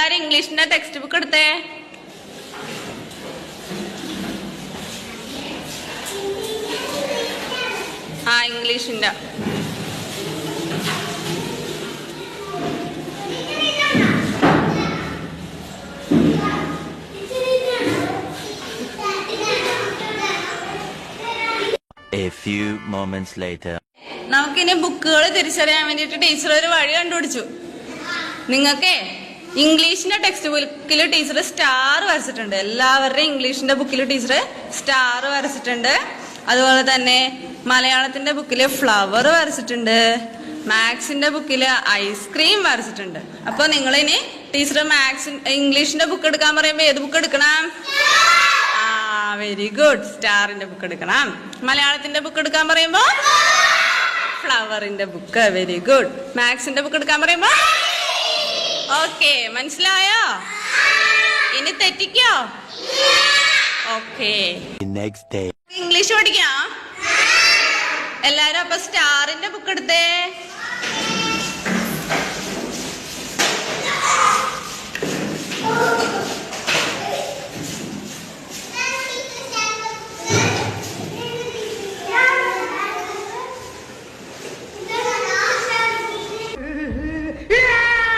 എല്ലാരും ഇംഗ്ലീഷിന്റെ text book എടുത്തേ. ഇംഗ്ലീഷിന്റെ A few moments later. നമുക്കിനി ബുക്കുകൾ തിരിച്ചറിയാൻ വേണ്ടിട്ട് ടീച്ചർ ഒരു വഴി കണ്ടുപിടിച്ചു. നിങ്ങൾക്ക് ഇംഗ്ലീഷിന്റെ ടെക്സ്റ്റ് ബുക്കിൽ ടീച്ചർ സ്റ്റാർ വരച്ചിട്ടുണ്ട്. എല്ലാവരുടെയും ഇംഗ്ലീഷിന്റെ ബുക്കിൽ ടീച്ചർ സ്റ്റാർ വരച്ചിട്ടുണ്ട്. അതുപോലെ തന്നെ മലയാളത്തിന്റെ ബുക്കില് ഫ്ലവർ വരച്ചിട്ടുണ്ട്. മാത്സിന്റെ ബുക്കില് ഐസ്ക്രീം വരച്ചിട്ടുണ്ട്. അപ്പൊ നിങ്ങളിനി ടീച്ചർ ഇംഗ്ലീഷിന്റെ ബുക്ക് എടുക്കാൻ പറയുമ്പോ ഏത് ബുക്ക് എടുക്കണം? വെരി ഗുഡ്, സ്റ്റാറിന്റെ ബുക്ക് എടുക്കണം. മലയാളത്തിന്റെ ബുക്ക് എടുക്കാൻ പറയുമ്പോ ഫ്ലവറിന്റെ ബുക്ക്. Very good. മാത്സിന്റെ ബുക്ക് എടുക്കാൻ പറയുമ്പോ ഓക്കെ, മനസ്സിലായോ? ഇനി തെറ്റിക്കോ? ഓക്കെ. Next day. ഇംഗ്ലീഷ് പഠിക്കാം എല്ലാരും. അപ്പൊ സ്റ്റാറിന്റെ ബുക്ക് എടുത്തേ.